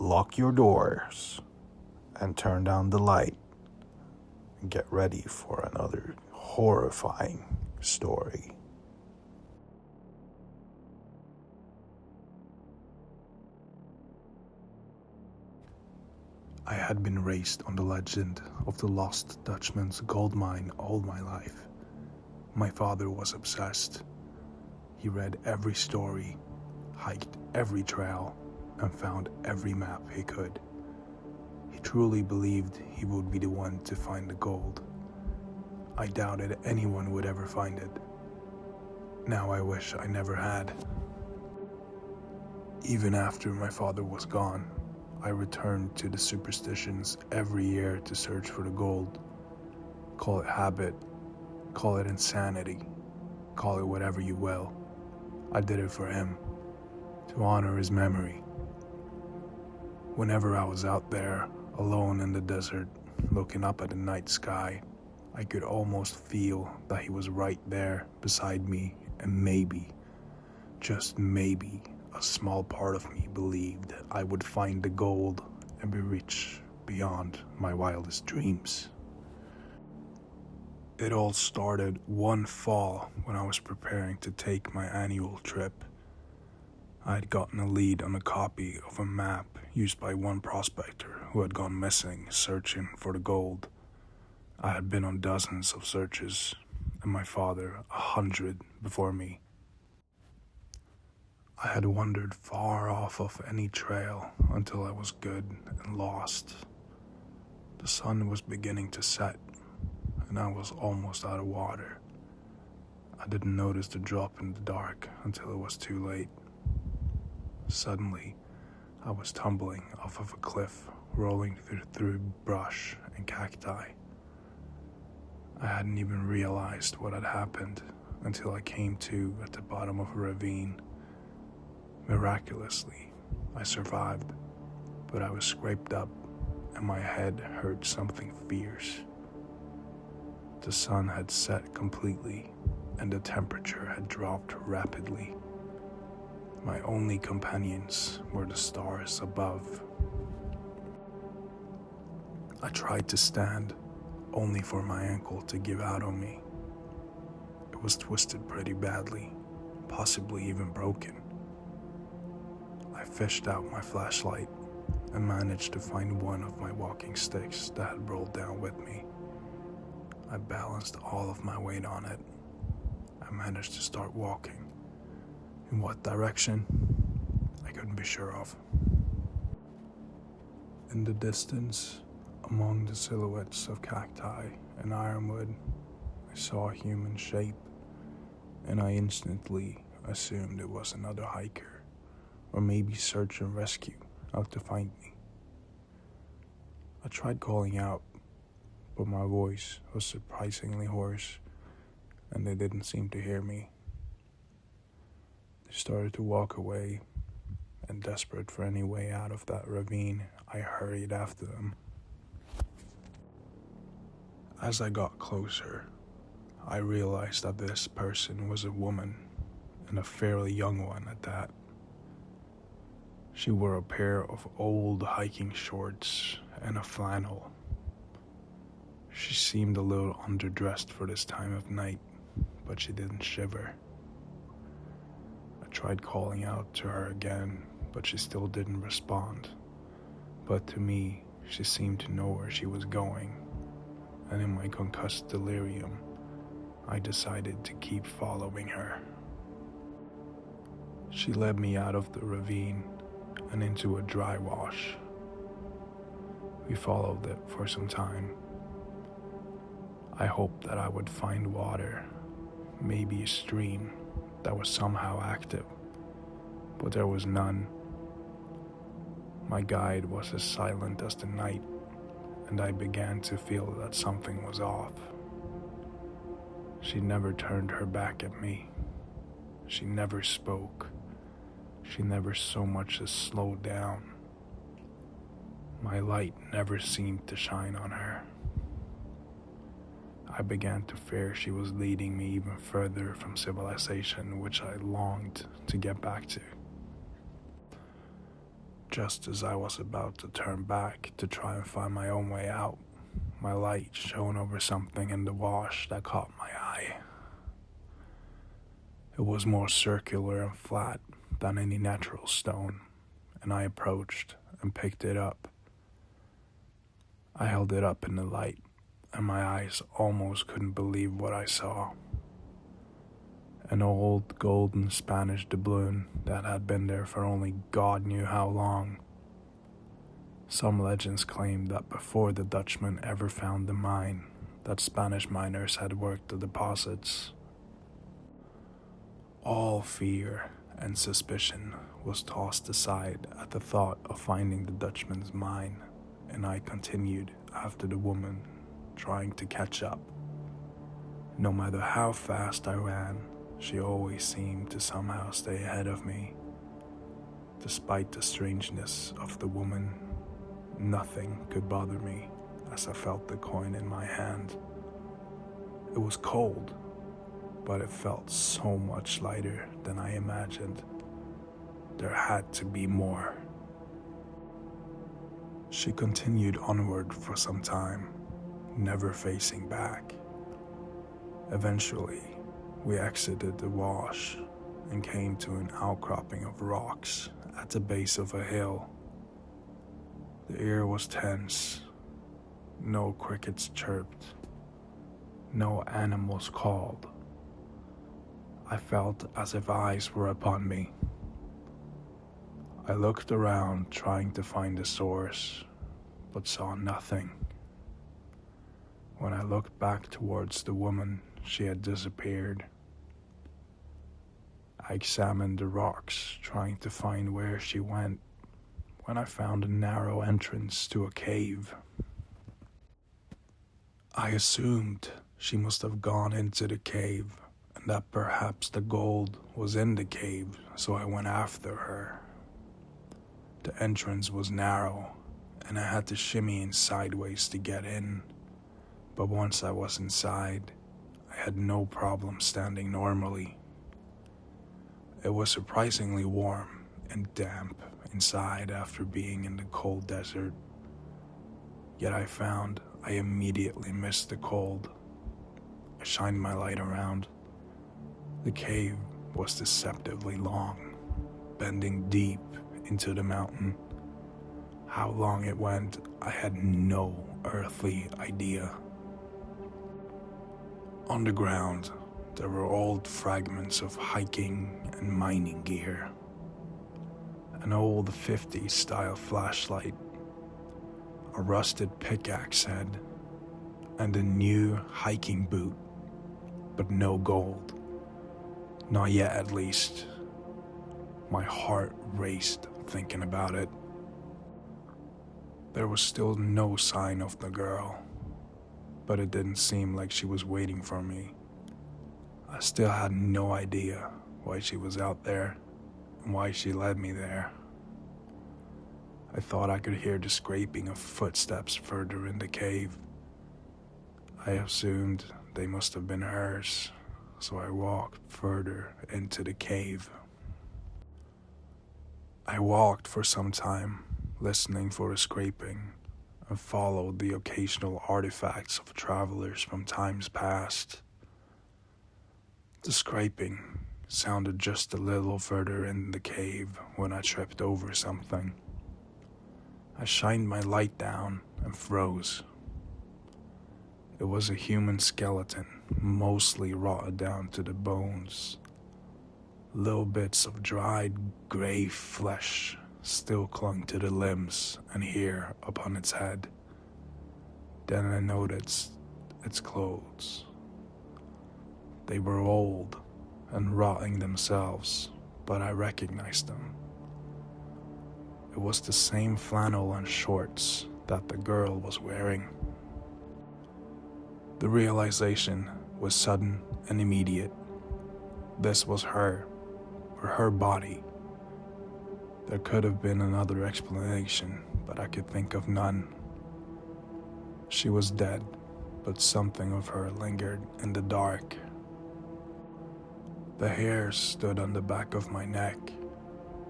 lock your doors and turn down the light and get ready for another horrifying story. I had been raised on the legend of the lost Dutchman's gold mine all my life. My father was obsessed. He read every story, hiked every trail, and found every map he could. He truly believed he would be the one to find the gold. I doubted anyone would ever find it. Now I wish I never had. Even after my father was gone, I returned to the superstitions every year to search for the gold. Call it habit, call it insanity, call it whatever you will. I did it for him, to honor his memory. Whenever I was out there, alone in the desert, looking up at the night sky, I could almost feel that he was right there beside me, and maybe, just maybe, a small part of me believed I would find the gold and be rich beyond my wildest dreams. It all started one fall when I was preparing to take my annual trip. I had gotten a lead on a copy of a map used by one prospector who had gone missing searching for the gold. I had been on dozens of searches, and my father 100 before me. I had wandered far off of any trail until I was good and lost. The sun was beginning to set, and I was almost out of water. I didn't notice the drop in the dark until it was too late. Suddenly, I was tumbling off of a cliff, rolling through brush and cacti. I hadn't even realized what had happened until I came to at the bottom of a ravine. Miraculously, I survived, but I was scraped up and my head hurt something fierce. The sun had set completely and the temperature had dropped rapidly. My only companions were the stars above. I tried to stand, only for my ankle to give out on me. It was twisted pretty badly, possibly even broken. I fished out my flashlight and managed to find one of my walking sticks that had rolled down with me. I balanced all of my weight on it. I managed to start walking. In what direction? I couldn't be sure of. In the distance, among the silhouettes of cacti and ironwood, I saw a human shape, and I instantly assumed it was another hiker, or maybe search and rescue out to find me. I tried calling out, but my voice was surprisingly hoarse, and they didn't seem to hear me. They started to walk away, and desperate for any way out of that ravine, I hurried after them. As I got closer, I realized that this person was a woman, and a fairly young one at that. She wore a pair of old hiking shorts and a flannel. She seemed a little underdressed for this time of night, but she didn't shiver. I tried calling out to her again, but she still didn't respond. But to me, she seemed to know where she was going, and in my concussed delirium, I decided to keep following her. She led me out of the ravine and into a dry wash. We followed it for some time. I hoped that I would find water, maybe a stream that was somehow active, but there was none. My guide was as silent as the night, and I began to feel that something was off. She never turned her back at me. She never spoke. She never so much as slowed down. My light never seemed to shine on her. I began to fear she was leading me even further from civilization, which I longed to get back to. Just as I was about to turn back to try and find my own way out, my light shone over something in the wash that caught my eye. It was more circular and flat than any natural stone, and I approached and picked it up. I held it up in the light, and my eyes almost couldn't believe what I saw. An old golden Spanish doubloon that had been there for only God knew how long. Some legends claim that before the Dutchman ever found the mine, that Spanish miners had worked the deposits. All fear and suspicion was tossed aside at the thought of finding the Dutchman's mine, and I continued after the woman, trying to catch up. No matter how fast I ran, she always seemed to somehow stay ahead of me. Despite the strangeness of the woman, nothing could bother me as I felt the coin in my hand. It was cold, but it felt so much lighter than I imagined. There had to be more. She continued onward for some time, never facing back. Eventually, we exited the wash and came to an outcropping of rocks at the base of a hill. The air was tense. No crickets chirped. No animals called. I felt as if eyes were upon me. I looked around trying to find the source, but saw nothing. When I looked back towards the woman, she had disappeared. I examined the rocks, trying to find where she went, when I found a narrow entrance to a cave. I assumed she must have gone into the cave, and that perhaps the gold was in the cave, so I went after her. The entrance was narrow, and I had to shimmy in sideways to get in, but once I was inside, I had no problem standing normally. It was surprisingly warm and damp inside after being in the cold desert, yet I found I immediately missed the cold. I shined my light around. The cave was deceptively long, bending deep into the mountain. How long it went, I had no earthly idea. On the ground, there were old fragments of hiking and mining gear, an old 50s style flashlight, a rusted pickaxe head, and a new hiking boot, but no gold. Not yet, at least. My heart raced thinking about it. There was still no sign of the girl, but it didn't seem like she was waiting for me. I still had no idea why she was out there and why she led me there. I thought I could hear the scraping of footsteps further in the cave. I assumed they must have been hers, so I walked further into the cave. I walked for some time, listening for the scraping, and followed the occasional artifacts of travelers from times past. The scraping sounded just a little further in the cave when I tripped over something. I shined my light down and froze. It was a human skeleton, mostly rotted down to the bones. Little bits of dried gray flesh still clung to the limbs and hair upon its head. Then I noticed its clothes. They were old and rotting themselves, but I recognized them. It was the same flannel and shorts that the girl was wearing. The realization was sudden and immediate. This was her, or her body. There could have been another explanation, but I could think of none. She was dead, but something of her lingered in the dark. The hairs stood on the back of my neck,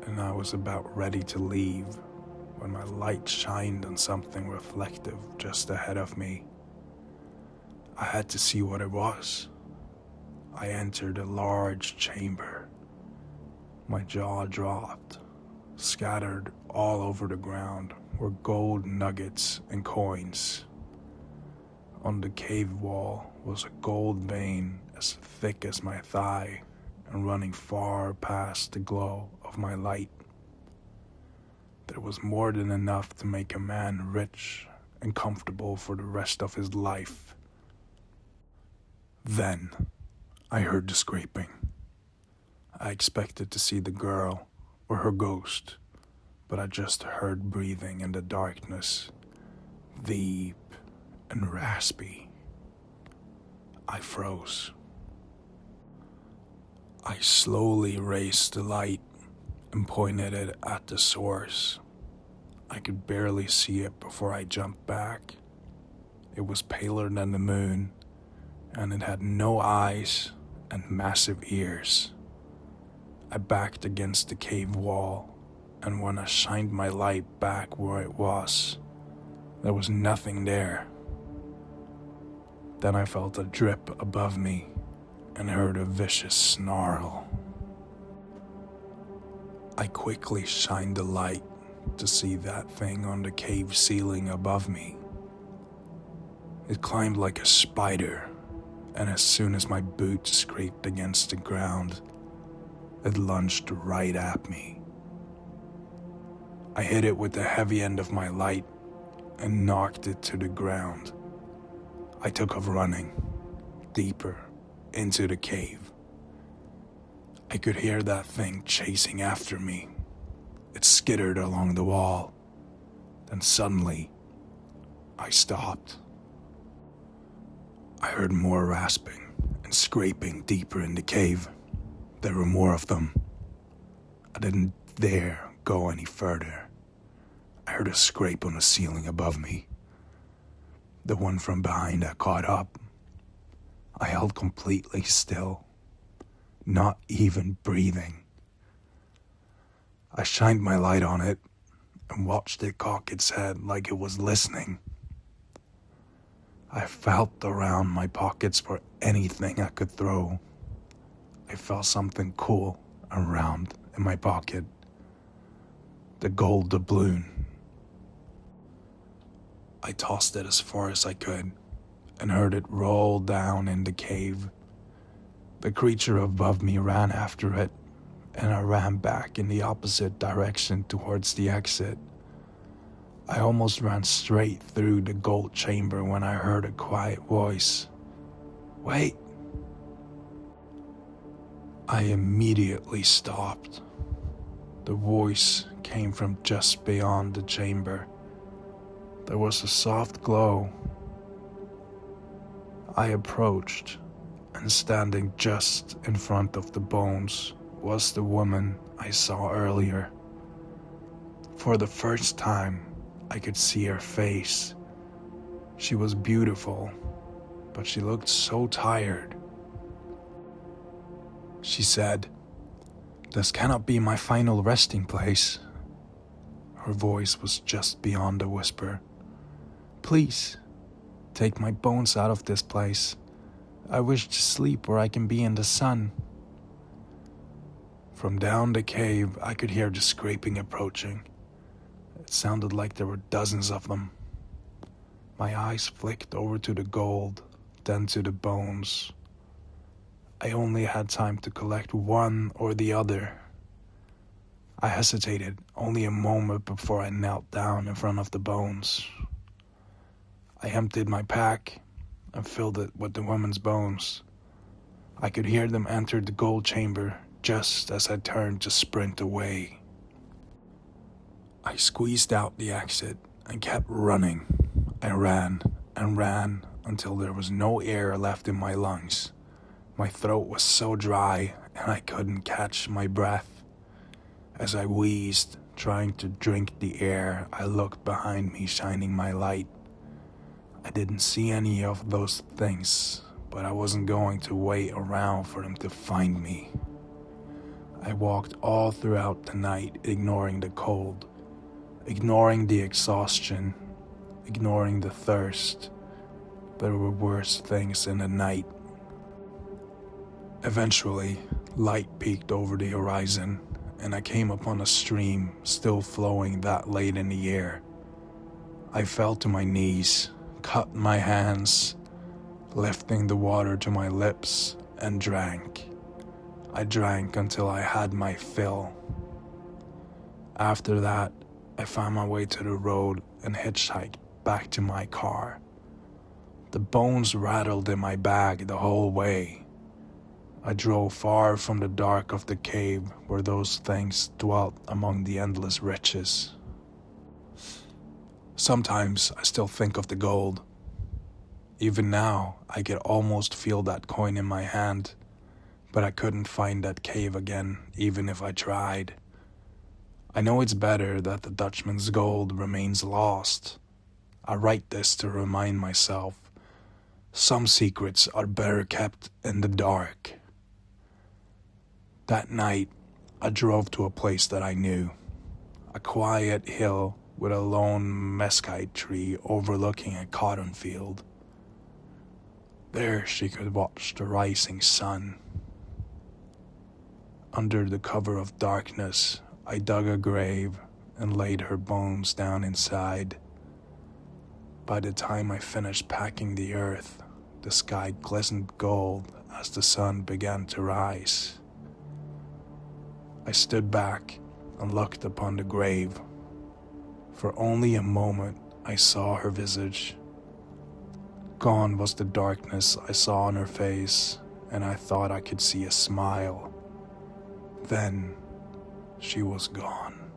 and I was about ready to leave when my light shined on something reflective just ahead of me. I had to see what it was. I entered a large chamber. My jaw dropped. Scattered all over the ground were gold nuggets and coins. On the cave wall was a gold vein as thick as my thigh and running far past the glow of my light. There was more than enough to make a man rich and comfortable for the rest of his life. Then I heard the scraping. I expected to see the girl or her ghost, but I just heard breathing in the darkness, deep and raspy. I froze. I slowly raised the light and pointed it at the source. I could barely see it before I jumped back. It was paler than the moon, and it had no eyes and massive ears. I backed against the cave wall, and when I shined my light back where it was, there was nothing there. Then I felt a drip above me and heard a vicious snarl. I quickly shined the light to see that thing on the cave ceiling above me. It climbed like a spider, and as soon as my boot scraped against the ground, it lunged right at me. I hit it with the heavy end of my light and knocked it to the ground. I took off running, deeper into the cave. I could hear that thing chasing after me. It skittered along the wall. Then suddenly, I stopped. I heard more rasping and scraping deeper in the cave. There were more of them. I didn't dare go any further. I heard a scrape on the ceiling above me. The one from behind that caught up. I held completely still, not even breathing. I shined my light on it and watched it cock its head like it was listening. I felt around my pockets for anything I could throw. I felt something cool and round in my pocket. The gold doubloon. I tossed it as far as I could and heard it roll down in the cave. The creature above me ran after it, and I ran back in the opposite direction towards the exit. I almost ran straight through the gold chamber when I heard a quiet voice. "Wait!" I immediately stopped. The voice came from just beyond the chamber. There was a soft glow. I approached, and standing just in front of the bones was the woman I saw earlier. For the first time, I could see her face. She was beautiful, but she looked so tired. She said, "This cannot be my final resting place." Her voice was just beyond a whisper. "Please, take my bones out of this place. I wish to sleep where I can be in the sun." From down the cave, I could hear the scraping approaching. It sounded like there were dozens of them. My eyes flicked over to the gold, then to the bones. I only had time to collect one or the other. I hesitated only a moment before I knelt down in front of the bones. I emptied my pack and filled it with the woman's bones. I could hear them enter the gold chamber just as I turned to sprint away. I squeezed out the exit and kept running. I ran and ran until there was no air left in my lungs. My throat was so dry and I couldn't catch my breath. As I wheezed, trying to drink the air, I looked behind me, shining my light. I didn't see any of those things, but I wasn't going to wait around for them to find me. I walked all throughout the night, ignoring the cold. ignoring the exhaustion, ignoring the thirst. There were worse things in the night. Eventually, light peeked over the horizon, and I came upon a stream still flowing that late in the year. I fell to my knees, cut my hands, lifting the water to my lips, and drank. I drank until I had my fill. After that, I found my way to the road and hitchhiked back to my car. The bones rattled in my bag the whole way. I drove far from the dark of the cave where those things dwelt among the endless riches. Sometimes I still think of the gold. Even now, I could almost feel that coin in my hand, but I couldn't find that cave again, even if I tried. I know it's better that the Dutchman's gold remains lost. I write this to remind myself, some secrets are better kept in the dark. That night, I drove to a place that I knew, a quiet hill with a lone mesquite tree overlooking a cotton field. There she could watch the rising sun. Under the cover of darkness, I dug a grave and laid her bones down inside. By the time I finished packing the earth, the sky glistened gold as the sun began to rise. I stood back and looked upon the grave. For only a moment I saw her visage. Gone was the darkness I saw on her face, and I thought I could see a smile. Then she was gone.